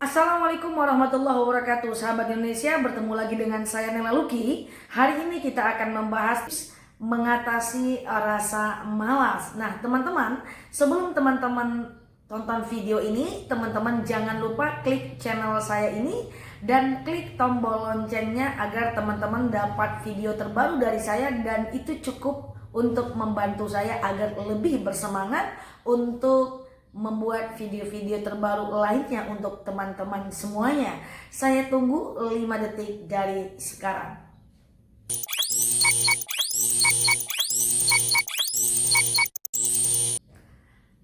Assalamualaikum warahmatullahi wabarakatuh. Sahabat Indonesia, bertemu lagi dengan saya Nela Luki. Hari ini kita akan membahas mengatasi rasa malas. Nah teman-teman, sebelum teman-teman tonton video ini, teman-teman jangan lupa klik channel saya ini dan klik tombol loncengnya agar teman-teman dapat video terbaru dari saya, dan itu cukup untuk membantu saya agar lebih bersemangat untuk membuat video-video terbaru lainnya untuk teman-teman semuanya. Saya tunggu 5 detik dari sekarang.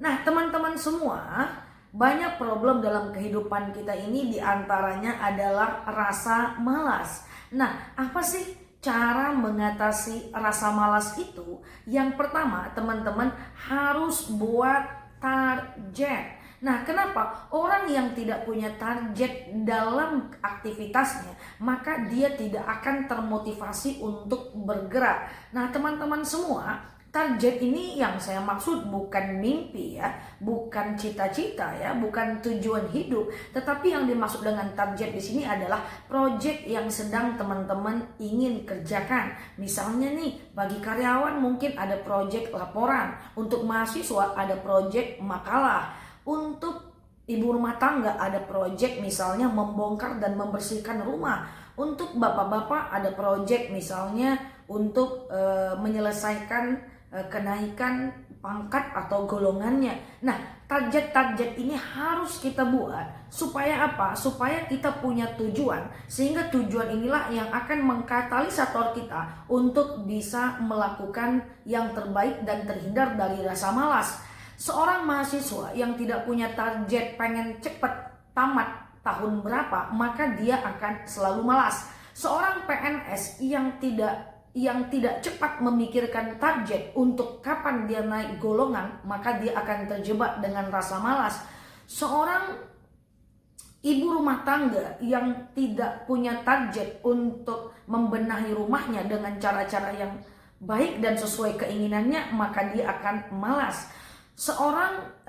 Nah, teman-teman semua, banyak problem dalam kehidupan kita ini, diantaranya adalah rasa malas. Nah, apa sih cara mengatasi rasa malas itu? Yang pertama, teman-teman harus buat target. Nah, kenapa? Orang yang tidak punya target dalam aktivitasnya, maka dia tidak akan termotivasi untuk bergerak. Nah, teman-teman semua, target ini yang saya maksud bukan mimpi ya, bukan cita-cita ya, bukan tujuan hidup, tetapi yang dimaksud dengan target di sini adalah proyek yang sedang teman-teman ingin kerjakan. Misalnya nih, bagi karyawan mungkin ada proyek laporan, untuk mahasiswa ada proyek makalah, untuk ibu rumah tangga ada proyek misalnya membongkar dan membersihkan rumah, untuk bapak-bapak ada proyek misalnya untuk menyelesaikan kenaikan pangkat atau golongannya. Nah, target-target ini harus kita buat supaya apa? Supaya kita punya tujuan, sehingga tujuan inilah yang akan mengkatalisator kita untuk bisa melakukan yang terbaik dan terhindar dari rasa malas. Seorang mahasiswa yang tidak punya target pengen cepat tamat tahun berapa, maka dia akan selalu malas. Seorang PNS yang tidak cepat memikirkan target untuk kapan dia naik golongan, maka dia akan terjebak dengan rasa malas. Seorang ibu rumah tangga yang tidak punya target untuk membenahi rumahnya dengan cara-cara yang baik dan sesuai keinginannya, maka dia akan malas. Seorang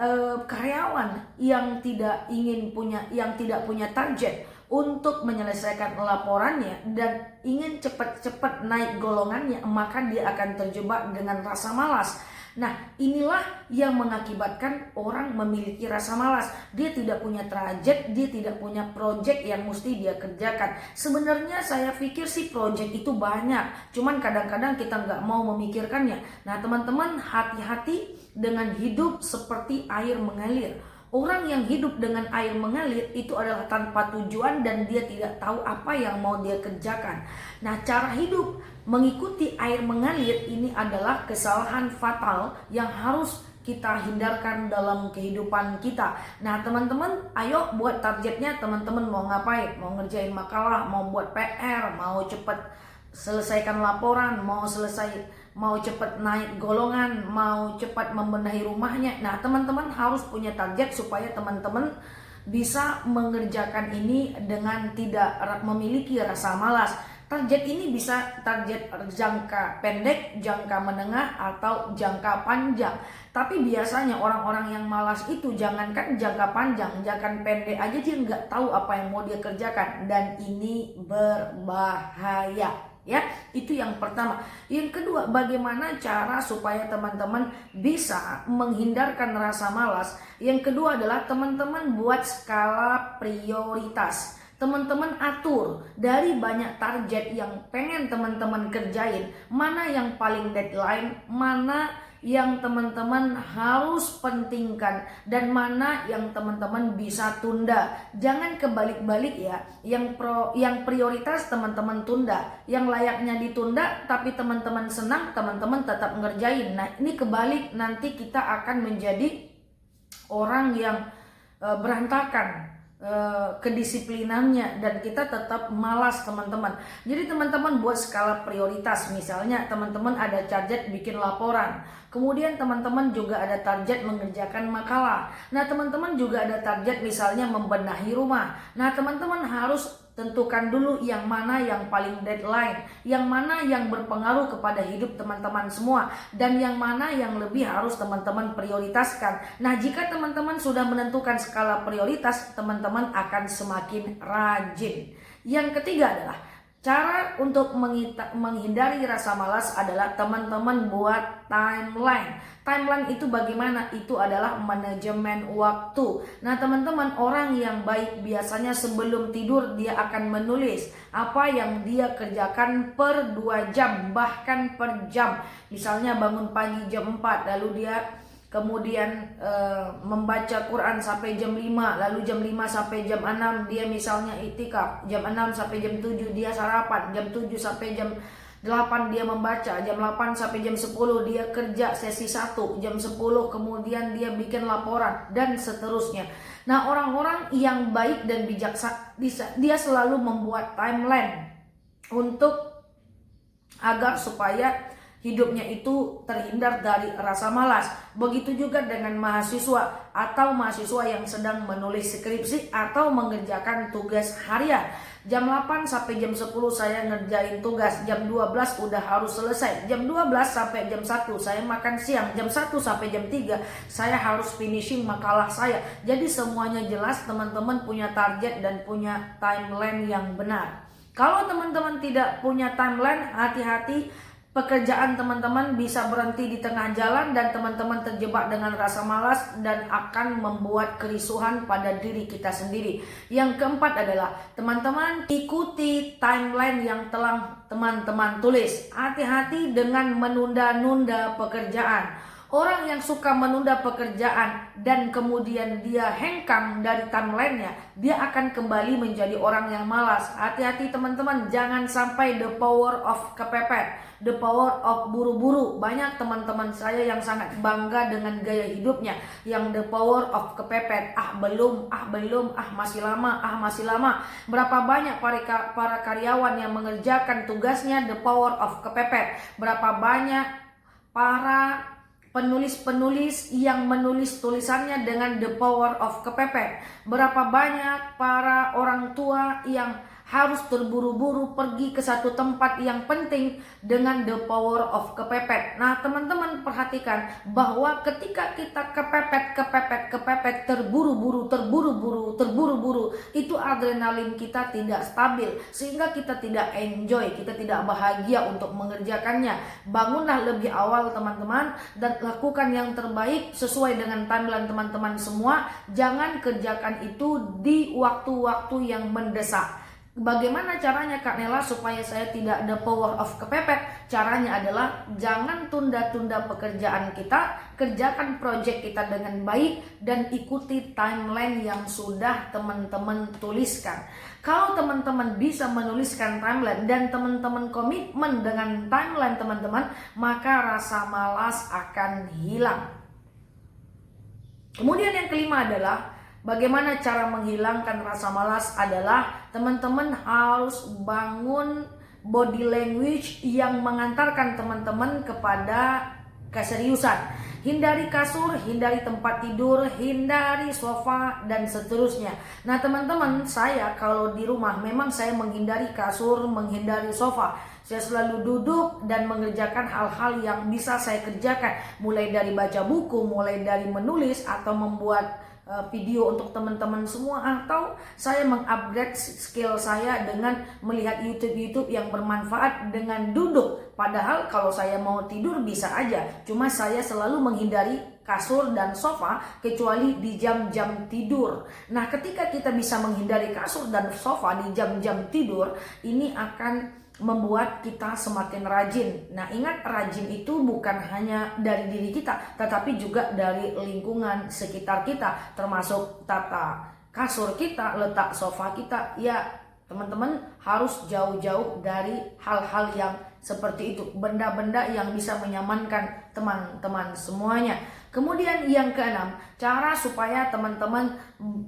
karyawan yang tidak punya target untuk menyelesaikan laporannya dan ingin cepat-cepat naik golongannya, maka dia akan terjebak dengan rasa malas. Nah, inilah yang mengakibatkan orang memiliki rasa malas. Dia tidak punya target, dia tidak punya proyek yang mesti dia kerjakan. Sebenarnya saya pikir sih proyek itu banyak, cuman kadang-kadang kita nggak mau memikirkannya. Nah, teman-teman, hati-hati dengan hidup seperti air mengalir. Orang yang hidup dengan air mengalir itu adalah tanpa tujuan dan dia tidak tahu apa yang mau dia kerjakan. Nah, cara hidup mengikuti air mengalir ini adalah kesalahan fatal yang harus kita hindarkan dalam kehidupan kita. Nah, teman-teman, ayo buat targetnya. Teman-teman mau ngapain? Mau ngerjain makalah, mau buat PR, mau cepat selesaikan laporan, mau cepat naik golongan, mau cepat membenahi rumahnya. Nah, teman-teman harus punya target supaya teman-teman bisa mengerjakan ini dengan tidak memiliki rasa malas. Target ini bisa target jangka pendek, jangka menengah, atau jangka panjang. Tapi biasanya orang-orang yang malas itu jangankan jangka panjang, jangka pendek aja dia nggak tahu apa yang mau dia kerjakan, dan ini berbahaya. Ya, itu yang pertama. Yang kedua, bagaimana cara supaya teman-teman bisa menghindarkan rasa malas? Yang kedua adalah teman-teman buat skala prioritas. Teman-teman atur dari banyak target yang pengen teman-teman kerjain, mana yang paling deadline, mana yang teman-teman harus pentingkan, dan mana yang teman-teman bisa tunda. Jangan kebalik-balik ya. Yang prioritas teman-teman tunda, yang layaknya ditunda tapi teman-teman senang, teman-teman tetap ngerjain. Nah, ini kebalik, nanti kita akan menjadi orang yang berantakan kedisiplinannya dan kita tetap malas, teman-teman. Jadi teman-teman buat skala prioritas. Misalnya teman-teman ada target bikin laporan, kemudian teman-teman juga ada target mengerjakan makalah. Nah, teman-teman juga ada target misalnya membenahi rumah. Nah, teman-teman harus tentukan dulu yang mana yang paling deadline, yang mana yang berpengaruh kepada hidup teman-teman semua, dan yang mana yang lebih harus teman-teman prioritaskan. Nah, jika teman-teman sudah menentukan skala prioritas, teman-teman akan semakin rajin. Yang ketiga adalah cara untuk menghindari rasa malas adalah teman-teman buat timeline. Timeline itu bagaimana? Itu adalah manajemen waktu. Nah, teman-teman, orang yang baik biasanya sebelum tidur dia akan menulis apa yang dia kerjakan per 2 jam, bahkan per jam. Misalnya bangun pagi jam 4, lalu dia kemudian membaca Quran sampai jam 5, lalu jam 5 sampai jam 6 dia misalnya itikaf, jam 6 sampai jam 7 dia sarapan, jam 7 sampai jam 8 dia membaca, jam 8 sampai jam 10 dia kerja sesi 1, jam 10 kemudian dia bikin laporan, dan seterusnya. Nah, orang-orang yang baik dan bijaksana dia selalu membuat timeline untuk agar supaya hidupnya itu terhindar dari rasa malas. Begitu juga dengan mahasiswa atau mahasiswa yang sedang menulis skripsi atau mengerjakan tugas harian. Jam 8 sampai jam 10 saya ngerjain tugas, jam 12 udah harus selesai. Jam 12 sampai jam 1 saya makan siang, jam 1 sampai jam 3 saya harus finishing makalah saya. Jadi semuanya jelas, teman-teman punya target dan punya timeline yang benar. Kalau teman-teman tidak punya timeline, hati-hati. Pekerjaan teman-teman bisa berhenti di tengah jalan dan teman-teman terjebak dengan rasa malas dan akan membuat kerisuhan pada diri kita sendiri. Yang keempat adalah teman-teman ikuti timeline yang telah teman-teman tulis. Hati-hati dengan menunda-nunda pekerjaan. Orang yang suka menunda pekerjaan dan kemudian dia hengkang dari timelinenya, dia akan kembali menjadi orang yang malas. Hati-hati teman-teman, jangan sampai the power of kepepet, the power of buru-buru. Banyak teman-teman saya yang sangat bangga dengan gaya hidupnya, yang the power of kepepet. Belum, masih lama. Berapa banyak para karyawan yang mengerjakan tugasnya the power of kepepet. Berapa banyak para penulis-penulis yang menulis tulisannya dengan the power of kepepet. Berapa banyak para orang tua yang harus terburu-buru pergi ke satu tempat yang penting dengan the power of kepepet. Nah, teman-teman perhatikan bahwa ketika kita kepepet, terburu-buru, itu adrenalin kita tidak stabil, sehingga kita tidak enjoy, kita tidak bahagia untuk mengerjakannya. Bangunlah lebih awal teman-teman dan lakukan yang terbaik sesuai dengan timeline teman-teman semua. Jangan kerjakan itu di waktu-waktu yang mendesak. Bagaimana caranya Kak Nela supaya saya tidak the power of kepepet? Caranya adalah jangan tunda-tunda pekerjaan kita, kerjakan proyek kita dengan baik dan ikuti timeline yang sudah teman-teman tuliskan. Kalau teman-teman bisa menuliskan timeline dan teman-teman komitmen dengan timeline teman-teman, maka rasa malas akan hilang. Kemudian yang kelima adalah bagaimana cara menghilangkan rasa malas adalah teman-teman harus bangun body language yang mengantarkan teman-teman kepada keseriusan. Hindari kasur, hindari tempat tidur, hindari sofa, dan seterusnya. Nah teman-teman, saya kalau di rumah memang saya menghindari kasur, menghindari sofa. Saya selalu duduk dan mengerjakan hal-hal yang bisa saya kerjakan. Mulai dari baca buku, mulai dari menulis atau membuat video untuk teman-teman semua, atau saya mengupgrade skill saya dengan melihat YouTube yang bermanfaat dengan duduk. Padahal kalau saya mau tidur bisa aja, cuma saya selalu menghindari kasur dan sofa kecuali di jam-jam tidur. Nah, ketika kita bisa menghindari kasur dan sofa di jam-jam tidur, ini akan membuat kita semakin rajin. Nah, ingat, rajin itu bukan hanya dari diri kita, tetapi juga dari lingkungan sekitar kita, termasuk tata kasur kita, letak sofa kita. Ya, teman-teman harus jauh-jauh dari hal-hal yang seperti itu, benda-benda yang bisa menyamankan teman-teman semuanya. Kemudian yang keenam, cara supaya teman-teman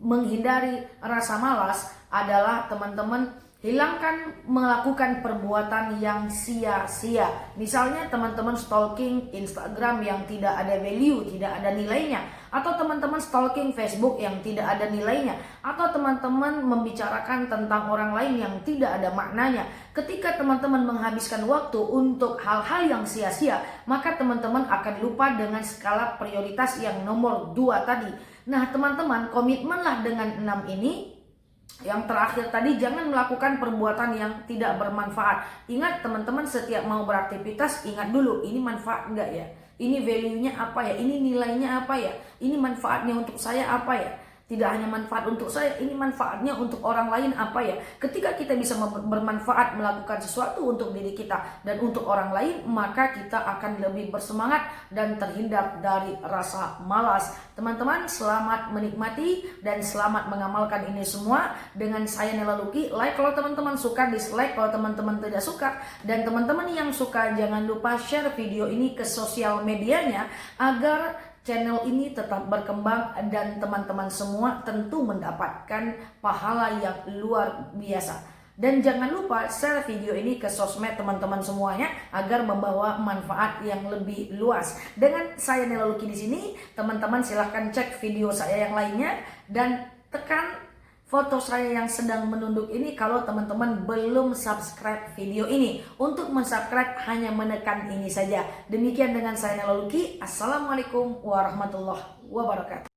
menghindari rasa malas adalah teman-teman Hilangkan melakukan perbuatan yang sia-sia. Misalnya teman-teman stalking Instagram yang tidak ada value, tidak ada nilainya. Atau teman-teman stalking Facebook yang tidak ada nilainya. Atau teman-teman membicarakan tentang orang lain yang tidak ada maknanya. Ketika teman-teman menghabiskan waktu untuk hal-hal yang sia-sia, maka teman-teman akan lupa dengan skala prioritas yang nomor 2 tadi. Nah teman-teman, komitmenlah dengan 6 ini. Yang terakhir tadi, jangan melakukan perbuatan yang tidak bermanfaat. Ingat teman-teman, setiap mau beraktivitas ingat dulu, ini manfaat enggak ya? Ini value-nya apa ya? Ini nilainya apa ya? Ini manfaatnya untuk saya apa ya? Tidak hanya manfaat untuk saya, ini manfaatnya untuk orang lain apa ya? Ketika kita bisa bermanfaat melakukan sesuatu untuk diri kita dan untuk orang lain, maka kita akan lebih bersemangat dan terhindar dari rasa malas. Teman-teman, selamat menikmati dan selamat mengamalkan ini semua. Dengan saya Nela Luki. Like kalau teman-teman suka, dislike kalau teman-teman tidak suka. Dan teman-teman yang suka, jangan lupa share video ini ke sosial medianya agar channel ini tetap berkembang dan teman-teman semua tentu mendapatkan pahala yang luar biasa. Dan jangan lupa share video ini ke sosmed teman-teman semuanya agar membawa manfaat yang lebih luas. Dengan saya Nela Luki di sini, teman-teman silahkan cek video saya yang lainnya dan tekan foto saya yang sedang menunduk ini kalau teman-teman belum subscribe video ini. Untuk mensubscribe hanya menekan ini saja. Demikian dengan saya Nela Luki. Assalamualaikum warahmatullahi wabarakatuh.